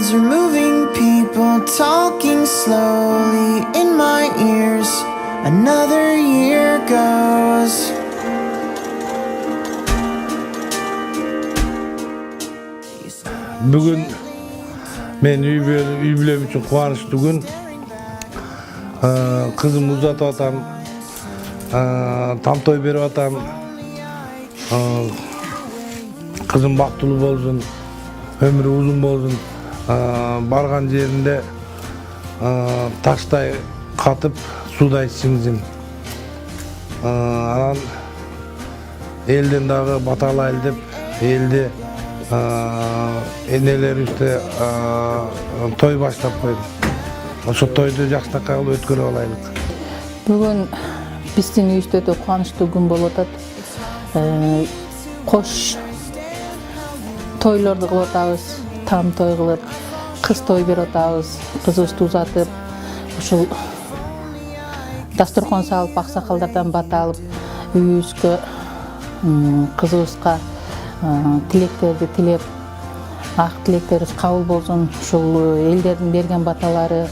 Words are moving, people talking slowly in my ears. Another year goes. Bugün men üy bilem üçün kuvançlı gün. Kızım uzatıp atam, tam toy berip atam. Kızım baktılı bolsun, ömrü uzun bolsun. Bargan жерinde taşтай katıp suday singizin. Anан elden dağı batalaylı dep, elde eneler üstte toy başlap koydum. Oşo toydu jakşınакай кылып өткөрүп алайлык. Бүгүн биздин үйдө да кубанычтуу күн болуп атат. Кош тойлорду кылып атабыз, там той кылып, кыз той берип атабыз, кызыбызды узатып, ушул дасторкон салып, аксакалдардан бата алып, үйүбүзгө кызыбызга тилектерди тилеп, ак тилектерибиз кабыл болсун. Ушул элдердин берген баталары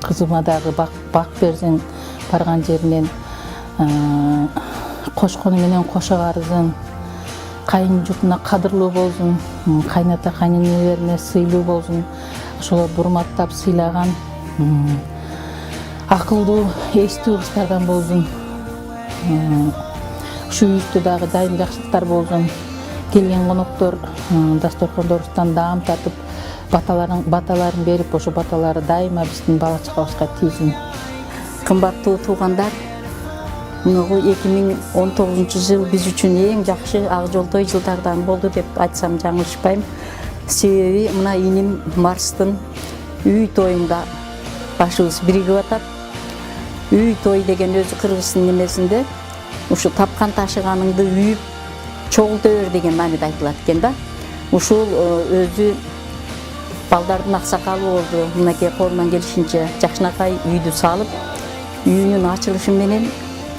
кызыма дагы бак берсин, барган жеринен кошкону менен кошо карызын, кайын журтуна кадырлуу болсун, кайната кайненелерине сыйлуу болсун. Ошолорду урматтап сыйлаган акылдуу, эстүү кыздардан болсун. Ушу үйдө дагы дайым жакшылыктар болсун. Келген коноктор дасторкондорубуздан даам татып, баталарын берип, ошо баталары дайыма биздин бала чагабызга тийсин. Кымбаттуу туугандар, 2019 жыл биз үчүн эң жакшы ак жол той жылдардан болду деп айтсам жаңылышпайм. Себеби мына иним Марстын үй тоюнда башыбыз биригип атат. Үй той деген өзү кыргыздын немесинде ушу тапкан ташыганыңды үйүп чогулта бер деген мааниде айтылат экен да. Ушул өзү балдардын аксакалы болду. Мынакей колунан келишинче жакшынакай үйдү салып, үйүнүн ачылышы менен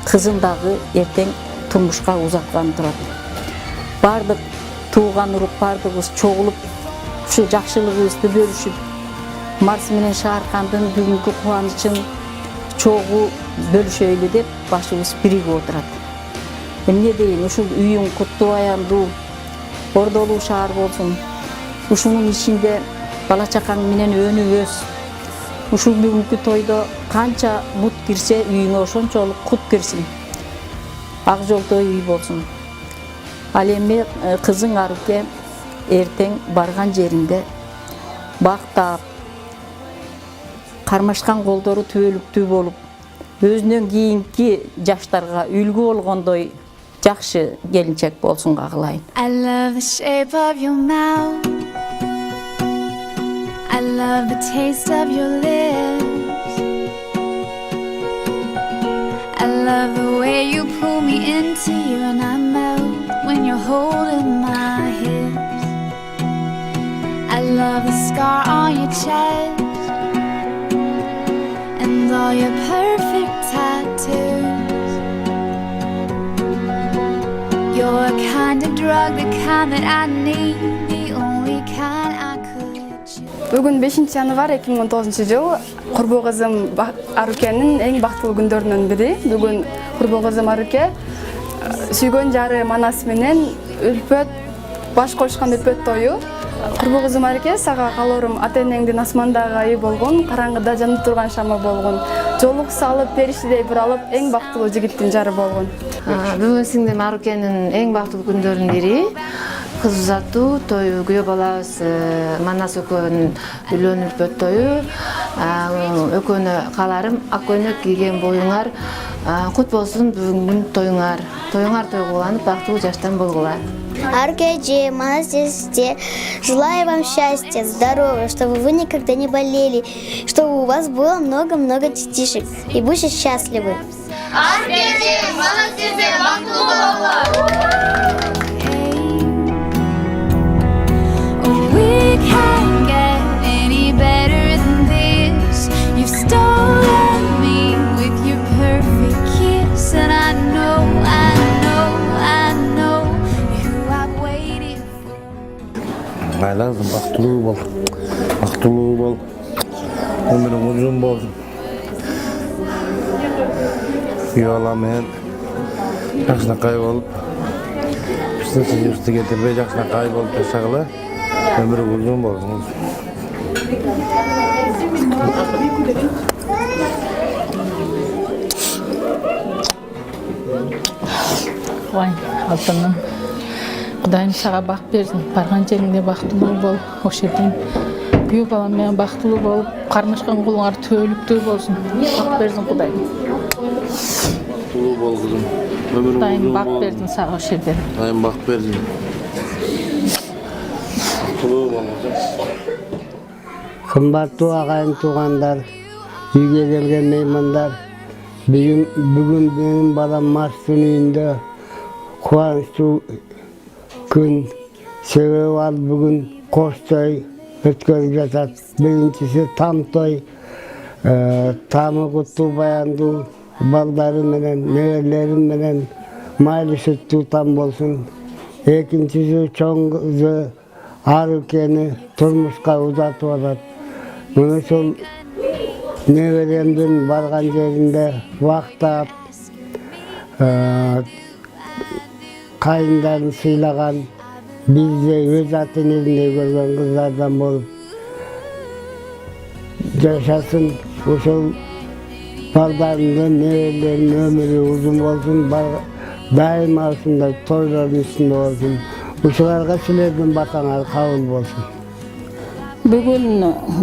кызын дагы эртең турмушка узаткан турат. Бардык тууган уруп бардыгыбыз чогулуп, ушу жакшылыгыбызды бөлүшүп, Марс менен Шааркандын бүгүнкү кубанычын чогуу бөлүшөйлү деп башыбыз биригип отурат. Эмне дейин, ушул үйүң куттуу аямдуу, ордолуу шаар болсун. Ушунун ичинде бала чакаң менен өнүп өс. Ушул бүгүнкү тойдо канча бут кирсе, үйүңө ошончолук кут кирсин. Ак жол той үй болсун. Ал эми кызың Аруке эртең барган жеринде бактап, кармашкан колдору түбөлүктүү болуп, өзүнөн кийинки жаштарга үлгү болгондой жакшы келинчек болсун кагылайын. I love the shape of your mouth. I love the taste of your lips. I love the way you pull me into you and I melt when you're holding my hips. I love the scar on your chest and all your perfect tattoos. You're a kind of drug, the kind that I need, the only kind I could choose. Бүгүн 5 январ 2019 жыл курбу кызым Арукенин эң бактылуу күндөрүнүн бири. Бүгүн курбу кызым Аруке сүйгөн жары Манас менен үлпөт баш кошкон үлпөт тою. Курбу кызым Аруке, сага калоорум ата-энеңдин асмандагы айы болгон, караңгыда жанып турган шамы болгон, жолук салып периштедей буралып, эң бактылуу жигиттин жары болгон. Бүгүн сиңдим Арукенин эң бактылуу күндөрүнүн бири. Кыз узатуу тою, күйөө балабыз Манас экөөнүн үйлөнүү үлпөт тою. Экөөнө кааларым ак көйнөк кийген боюңар кут болсун бүгүнкү тоюңар. Тоюңар тойгуланып бактылуу жаштан болгула. Аркадий, Монастырь, желаю вам счастья, здоровья, чтобы вы никогда не болели, чтобы у вас было много-много детишек и будьте счастливы. Аркадий, Монастырь, бактылуу We can't get any better than this. You've stolen me with your perfect kiss, and I know who I've waited for. Айлазым бактылуу бол. бактылуу бол, өмүрүң узун болсун. Үй бала менен жакшынакай болуп, биздин сыйыбызды кетирбей жакшынакай болуп жашагыла, өмүрүң узун болсун. Ой, алтыным. Кудайым сага бак берсин. Барган жериңде бактылуу бол. Ошол жерден күйөө балам менен бактылуу болуп, кармашкан кулуңар төөлүктүү болсун. Бак берсин Кудайым. Бактылуу бол кызым. Өмүрүң Кудайым узун бак болсун. берсин сага ошол жерден. Кудайым бак берсин. Бактылуу бол кызым. Кымбаттуу агайын туугандар, үйгө келген меймандар, бүгүн менин балам Марстын үйүндө кубанычтуу күн. Себеби ал бүгүн кош той өткөрүп жатат. Биринчиси там той, тамы куттуу баяндуу балдары менен, неберелери менен майлы сүттүү там болсун. Экинчиси чоң кызы Арукени турмушка узатып атат. Мына ошол неберемдин барган жеринде вактап, кайындарын сыйлаган, бизде өз атын элине көргөн кыздардан болуп жашасын. Ошол балдарынын, неберелеринин өмүрү узун болсун, дайыма ушундай тойлордун үстүндө болсун. Ушуларга силердин батаңар кабыл болсун. Бүгүн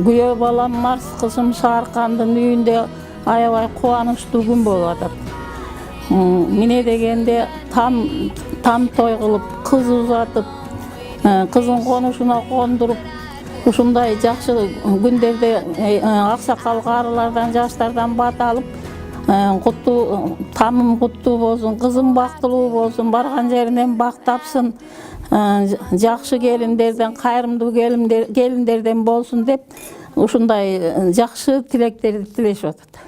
күйөө балам Марс кызым Сааркандын үйүндө аябай кубанычтуу күн болуп атат. Эмне дегенде там той кылып, кыз узатып, кызын конушуна кондуруп, ушундай жакшы күндөрдө аксакал карылардан, жаштардан бата алып, тамым куттуу болсун, кызым бактылуу болсун, барган жеринен бак тапсын, жакшы келиндерден, кайрымдуу келиндерден болсун деп ушундай жакшы тилектерди тилешип атат.